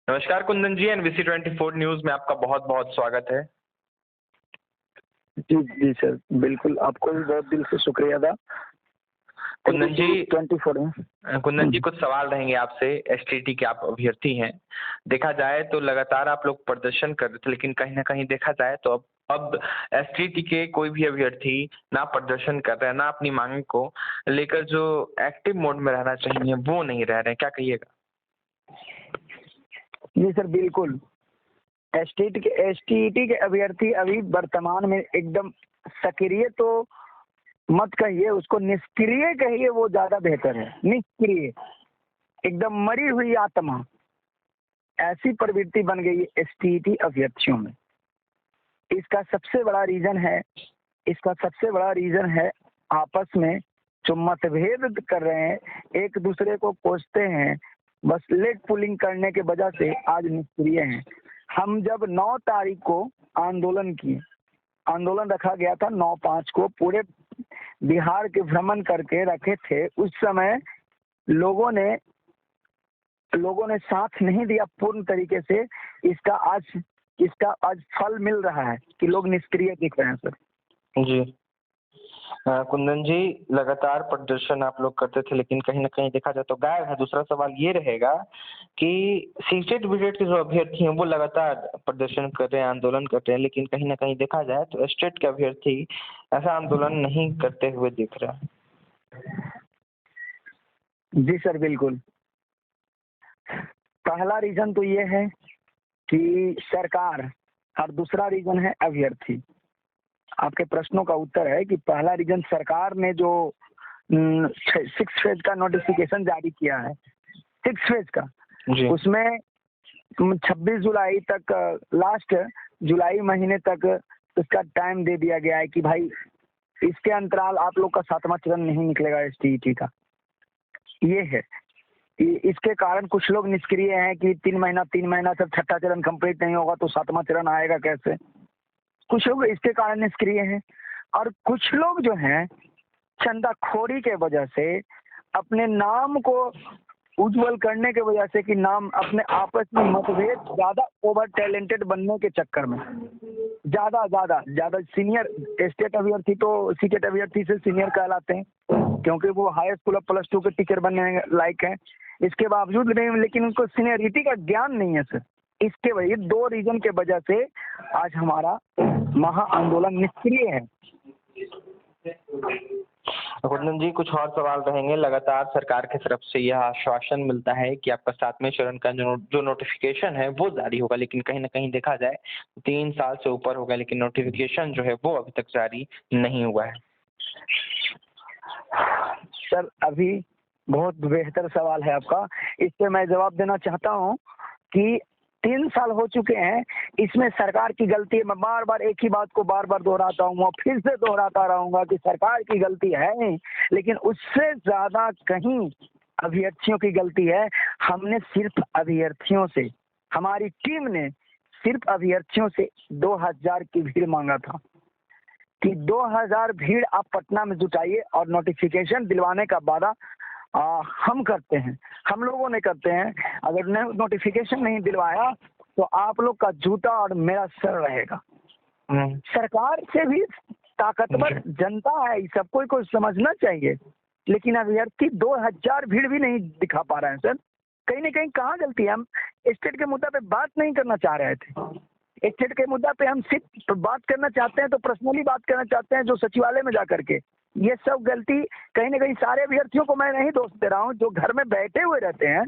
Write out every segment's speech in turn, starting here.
नमस्कार कुंदन जी, NBC 24 news में आपका बहुत बहुत स्वागत है। जी, जी सर, बिल्कुल आपको भी बहुत दिल से शुक्रिया अदा। कुंदन जी 24 में कुंदन जी कुछ सवाल रहेंगे आपसे। एसटीटी के आप अभ्यर्थी हैं। देखा जाए तो लगातार आप लोग प्रदर्शन कर रहे थे, लेकिन कहीं ना कहीं देखा जाए तो अब एसटीटी के कोई भी अभ्यर्थी ना प्रदर्शन कर रहे हैं, ना अपनी मांग को लेकर जो एक्टिव मोड में रहना चाहिए वो नहीं रह रहे हैं। क्या कहिएगा? जी सर, बिल्कुल एसटीटी के अभ्यर्थी अभी वर्तमान में एकदम सक्रिय तो मत कहिए, उसको निष्क्रिय कहिए, वो ज्यादा बेहतर है। निष्क्रिय, एकदम मरी हुई आत्मा, ऐसी प्रवृत्ति बन गई है एसटीटी अभ्यर्थियों में। इसका सबसे बड़ा रीजन है आपस में जो मतभेद कर रहे हैं, एक दूसरे को कोसते हैं, बस लेग पुलिंग करने के वजह से आज निष्क्रिय हैं। हम जब 9 तारीख को आंदोलन रखा गया था, 9/5 को पूरे बिहार के भ्रमण करके रखे थे, उस समय लोगों ने साथ नहीं दिया पूर्ण तरीके से। इसका आज फल मिल रहा है कि लोग निष्क्रिय दिख रहे हैं सर। जी कुंदन जी, लगातार प्रदर्शन आप लोग करते थे, लेकिन कहीं ना कहीं देखा जाए तो गायब है। दूसरा सवाल ये रहेगा कि सीटेड विटेड के जो अभ्यर्थी हैं वो लगातार प्रदर्शन कर रहे हैं, आंदोलन कर रहे हैं, लेकिन कहीं ना कहीं देखा जाए तो स्टेट के अभ्यर्थी ऐसा आंदोलन नहीं करते हुए दिख रहा है। जी सर, बिल्कुल। पहला रीजन तो ये है कि सरकार, और दूसरा रीजन है अभ्यर्थी। आपके प्रश्नों का उत्तर है कि पहला रीजन, सरकार ने जो 6 फेज का नोटिफिकेशन जारी किया है, 6 फेज का, उसमें 26 जुलाई तक, लास्ट जुलाई महीने तक उसका टाइम दे दिया गया है कि भाई इसके अंतराल आप लोग का 7वां चरण नहीं निकलेगा एसटीटी का। ये है, इसके कारण कुछ लोग निष्क्रिय हैं कि 3 महीना तक 6ठा चरण कंप्लीट नहीं होगा तो 7वां चरण आएगा कैसे। कुछ लोग इसके कारण निष्क्रिय हैं, और कुछ लोग जो हैं चंदाखोरी के वजह से, अपने नाम को उज्जवल करने के वजह से, कि नाम अपने आपस में मतभेद, ज्यादा ओवर टैलेंटेड बनने के चक्कर में, ज्यादा सीनियर स्टेट अभ्यर्थी तो सीटेट अभ्यर्थी से सीनियर कहलाते हैं, क्योंकि वो हाई स्कूल ऑफ +2 के टीचर बनने लायक हैं। इसके बावजूद नहीं, लेकिन उनको सीनियरिटी का ज्ञान नहीं है सर। इसके वजह 2 रीजन के वजह से आज हमारा महा आंदोलन निष्क्रिय है। कुंदन जी, कुछ और सवाल रहेंगे। लगातार सरकार की तरफ से यह आश्वासन मिलता है कि आपका 7वें चरण का जो नोटिफिकेशन है वो जारी होगा, लेकिन कहीं ना कहीं देखा जाए 3 साल से ऊपर हो गया, लेकिन नोटिफिकेशन जो है वो अभी तक जारी नहीं हुआ है। सर, अभी बहुत बेहतर सवाल है आपका। इस पे मैं जवाब देना चाहता हूँ कि 3 साल हो चुके हैं, इसमें सरकार की गलती है। मैं बार बार एक ही बात को बार बार दोहराता हूँ और फिर से दोहराता रहूंगा कि सरकार की गलती है नहीं, लेकिन उससे ज्यादा कहीं अभ्यर्थियों की गलती है। हमने सिर्फ अभ्यर्थियों से, हमारी टीम ने सिर्फ अभ्यर्थियों से 2000 की भीड़ मांगा था कि 2000 भीड़ आप पटना में जुटाइए और नोटिफिकेशन दिलवाने का वादा हम करते हैं, हम लोगों ने करते हैं। अगर नोटिफिकेशन नहीं दिलवाया तो आप लोग का जूता और मेरा सर रहेगा। सरकार से भी ताकतवर जनता है, सबको को समझना चाहिए। लेकिन अभ्यर्थी 2000 भीड़ भी नहीं दिखा पा रहे हैं सर। कहीं ना कहीं कहाँ गलती है? हम स्टेट के मुद्दा पे बात नहीं करना चाह रहे थे। स्टेट के मुद्दा पे हम सिर्फ बात करना चाहते हैं तो पर्सनली बात करना चाहते हैं, जो सचिवालय में जा करके। ये सब गलती कहीं ना कहीं सारे अभ्यर्थियों को मैं नहीं दोष दे रहा हूँ, जो घर में बैठे हुए रहते हैं,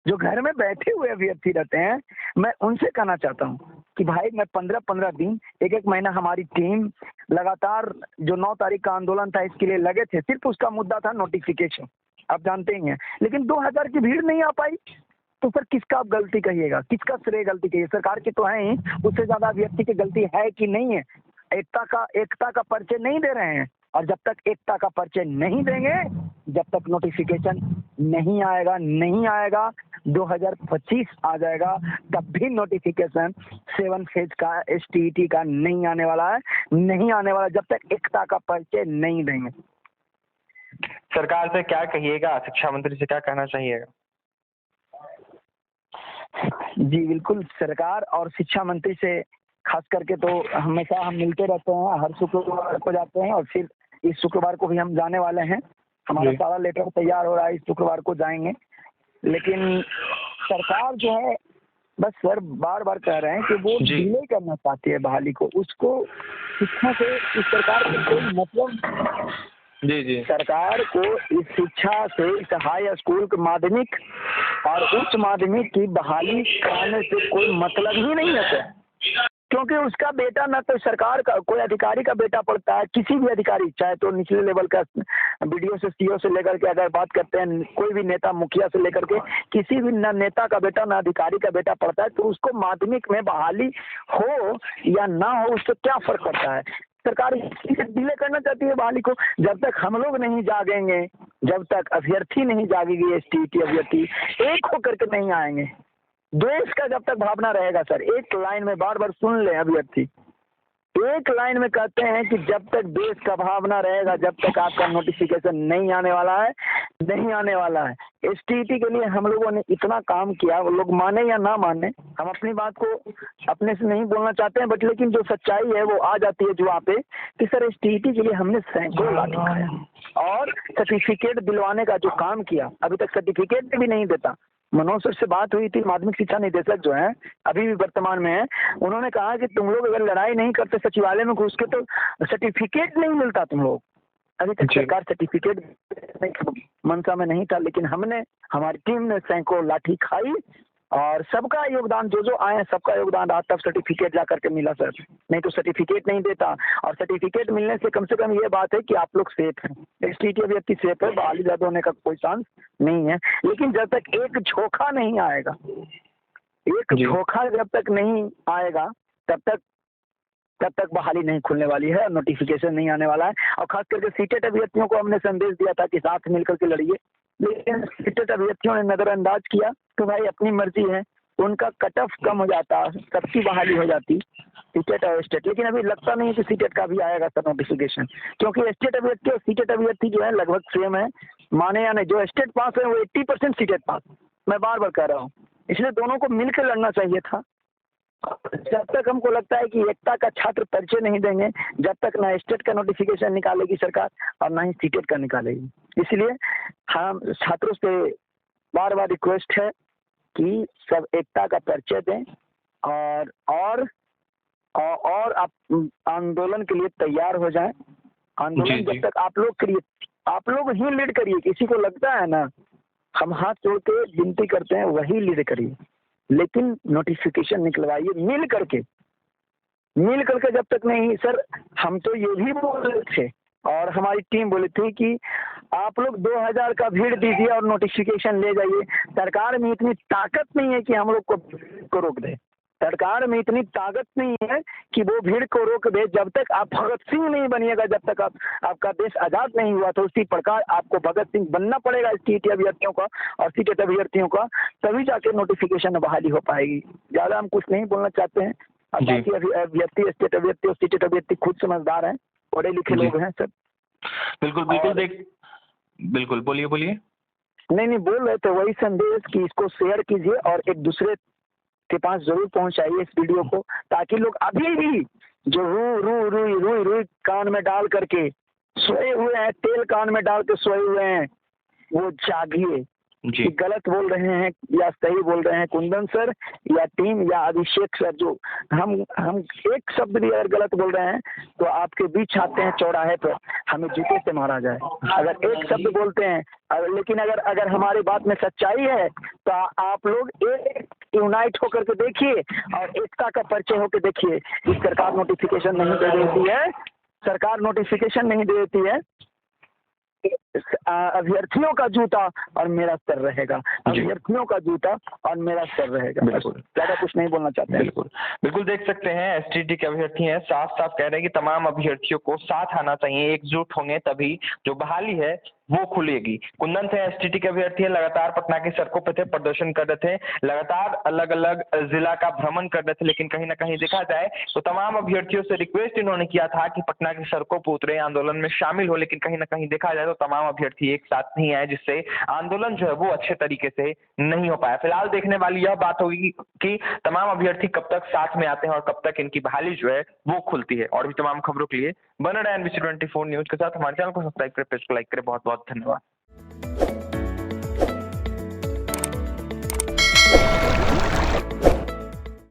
जो घर में बैठे हुए अभ्यर्थी रहते हैं, मैं उनसे कहना चाहता हूँ कि भाई मैं 15-15 दिन, 1-1 महीना हमारी टीम लगातार जो 9 तारीख का आंदोलन था इसके लिए लगे थे। सिर्फ उसका मुद्दा था नोटिफिकेशन, आप जानते ही हैं। लेकिन 2000 की भीड़ नहीं आ पाई तो सर किसका आप गलती कहिएगा? किसका श्रेय गलती कहिए? सरकार की तो है ही, उससे ज्यादा अभ्यर्थी की गलती है कि नहीं है? एकता का परिचय नहीं दे रहे हैं, और जब तक एकता का परिचय नहीं देंगे, जब तक नोटिफिकेशन नहीं आएगा 2025 आ जाएगा, तब भी नोटिफिकेशन 7 फेज का एसटीटी का नहीं आने वाला है, जब तक एकता का परिचय नहीं देंगे। सरकार से क्या कहिएगा? शिक्षा मंत्री से क्या कहना चाहिएगा? जी बिल्कुल, सरकार और शिक्षा मंत्री से खास करके तो हमेशा हम मिलते रहते हैं, हर शुक्रवार को जाते हैं और फिर इस शुक्रवार को भी हम जाने वाले हैं। हमारा जी। सारा लेटर तैयार हो रहा है, इस शुक्रवार को जाएँगे। लेकिन सरकार जो है बस सर बार-बार कह रहे हैं कि वो जी। डिले करना चाहती है बहाली को। उसको शिक्षा से इस सरकार को कोई मतलब जी, जी। सरकार को इस शिक्षा से इस हाई स्कूल के माध्यमिक और उच्च माध्यमिक की बहाली कराने से कोई मतलब ही नहीं है सर। क्योंकि उसका बेटा न तो सरकार का कोई अधिकारी का बेटा पढ़ता है, किसी भी अधिकारी चाहे तो निचले लेवल का बीडीओ से सीओ से लेकर के अगर बात करते हैं कोई भी नेता मुखिया से लेकर के किसी भी न नेता का बेटा न अधिकारी का बेटा पढ़ता है, तो उसको माध्यमिक में बहाली हो या ना हो उससे क्या फर्क पड़ता है। सरकार डिले करना चाहती है बहाली को। जब तक हम लोग नहीं जागेंगे, जब तक अभ्यर्थी नहीं जागेगी, एसटीईटी अभ्यर्थी एक होकर के नहीं आएंगे, देश का जब तक भावना रहेगा सर। एक लाइन में बार-बार सुन लें अभ्यर्थी, एक लाइन में कहते हैं कि जब तक देश का भावना रहेगा, जब तक आपका नोटिफिकेशन नहीं आने वाला है, नहीं आने वाला है। एसटीईटी के लिए हम लोगों ने इतना काम किया, वो लोग माने या ना माने, हम अपनी बात को अपने से नहीं बोलना चाहते हैं, बट लेकिन जो सच्चाई है वो आ जाती है जुआ पे कि सर एसटीईटी के लिए हमने सैकड़ों लाठी खाया और सर्टिफिकेट दिलवाने का जो काम किया, अभी तक सर्टिफिकेट भी नहीं देता। मनोज सर से बात हुई थी, माध्यमिक शिक्षा निदेशक जो हैं अभी भी वर्तमान में है, उन्होंने कहा कि तुम लोग अगर लड़ाई नहीं करते सचिवालय में घुस के तो सर्टिफिकेट नहीं मिलता तुम लोग। अभी तक सरकार सर्टिफिकेट मनसा में नहीं था, लेकिन हमने हमारी टीम ने सैकड़ों लाठी खाई और सबका योगदान जो आए हैं सबका योगदान रहा, तब सर्टिफिकेट जा करके मिला सर। नहीं तो सर्टिफिकेट नहीं देता। और सर्टिफिकेट मिलने से कम ये बात है कि आप लोग सेफ हैं, एसटीईटी अभ्यर्थी सेफ है, बहाली रद्द होने का कोई चांस नहीं है। लेकिन जब तक एक झोंका नहीं आएगा, एक झोंका जब तक नहीं आएगा तब तक बहाली नहीं खुलने वाली है, नोटिफिकेशन नहीं आने वाला है। और खास करके सीटेट अभ्यर्थियों को हमने संदेश दिया था कि साथ मिलकर के लड़िए, लेकिन सीटेट अभ्यर्थियों ने नजरअंदाज किया। तो भाई अपनी मर्जी है, उनका कट ऑफ कम हो जाता, सबकी बहाली हो जाती सीटेट और स्टेट। लेकिन अभी लगता नहीं है कि सीटेट का भी आएगा सर नोटिफिकेशन, क्योंकि स्टेट अभ्यर्थी और सीटेट अभ्यर्थी जो है लगभग सेम है, माने या नहीं। जो स्टेट पास है वो 80% सीटेट पास, मैं बार बार कह रहा हूँ। इसलिए दोनों को मिलकर लड़ना चाहिए था। जब तक हमको लगता है कि एकता का छात्र परिचय नहीं देंगे, जब तक ना स्टेट का नोटिफिकेशन निकालेगी सरकार और ना ही सीटेट का निकालेगी। इसलिए हम छात्रों से बार बार रिक्वेस्ट है कि सब एकता का परिचय दें और आप आंदोलन के लिए तैयार हो जाएं। आंदोलन जब तक आप लोग ही लीड करिए। किसी को लगता है ना, हम हाथ जोड़ के विनती करते हैं, वही लीड करिए, लेकिन नोटिफिकेशन निकलवाइए मिल करके जब तक नहीं। सर हम तो ये भी बोल रहे थे और हमारी टीम बोली थी कि आप लोग 2000 का भीड़ दीजिए और नोटिफिकेशन ले जाइए। सरकार में इतनी ताकत नहीं है कि हम लोग को रोक दे। सरकार में इतनी ताकत नहीं है कि वो भीड़ को रोक दे। जब तक आप भगत सिंह नहीं बनिएगा, जब तक आपका देश आज़ाद नहीं हुआ, तो उसी प्रकार आपको भगत सिंह बनना पड़ेगा एसटीईटी अभ्यर्थियों का और सीटेट अभ्यर्थियों का, तभी जाके नोटिफिकेशन में बहाली हो पाएगी। ज़्यादा हम कुछ नहीं बोलना चाहते हैं। और बाकी अभ्यर्थी स्टेट अभ्यर्थी और सीटेट अभ्यर्थी खुद समझदार हैं, पढ़े लिखे लोग हैं सर। बिल्कुल बोलिए। नहीं बोल रहे थे वही संदेश कि इसको शेयर कीजिए और एक दूसरे के पास जरूर पहुंचाइए इस वीडियो को, ताकि लोग अभी भी जो रू कान में डाल करके सोए हुए हैं, तेल कान में डाल के सोए हुए हैं, वो जागिए कि गलत बोल रहे हैं या सही बोल रहे हैं। कुंदन सर या टीम या अभिषेक सर, जो हम एक शब्द भी अगर गलत बोल रहे हैं तो आपके बीच आते हैं चौराहे पर, हमें जूते से मारा जाए। अगर एक शब्द बोलते हैं लेकिन अगर हमारी बात में सच्चाई है तो आप लोग एक यूनाइट होकर के देखिए और एकता का परिचय होकर देखिए। इस सरकार नोटिफिकेशन नहीं दे देती है, सरकार नोटिफिकेशन नहीं दे देती है। अभ्यर्थियों का जूता और मेरा सर रहेगा, अभ्यर्थियों का जूता और मेरा सर रहेगा। ज्यादा कुछ नहीं बोलना चाहते हैं। बिल्कुल देख सकते हैं एसटीईटी के अभ्यर्थी हैं, साफ साफ कह रहे हैं कि तमाम अभ्यर्थियों को साथ आना चाहिए, एकजुट होंगे तभी जो बहाली है वो खुलेगी। कुंदन थे एसटीटी के अभ्यर्थी हैं, लगातार पटना की सड़कों पे थे, प्रदर्शन कर रहे थे, लगातार अलग अलग जिला का भ्रमण कर रहे थे, लेकिन कहीं ना कहीं देखा जाए तो तमाम अभ्यर्थियों से रिक्वेस्ट इन्होंने किया था कि पटना की सड़कों पर उतरे, आंदोलन में शामिल हो, लेकिन कहीं ना कहीं देखा जाए तो तमाम अभ्यर्थी एक साथ नहीं आए, जिससे आंदोलन जो है वो अच्छे तरीके से नहीं हो पाया। फिलहाल देखने वाली यह बात होगी कि तमाम अभ्यर्थी कब तक साथ में आते हैं और कब तक इनकी बहाली जो है वो खुलती है। और भी तमाम खबरों के लिए बने रहे NBC 24 न्यूज के साथ। हमारे चैनल को सब्सक्राइब करें, पेज को लाइक करें। बहुत बहुत धन्यवाद।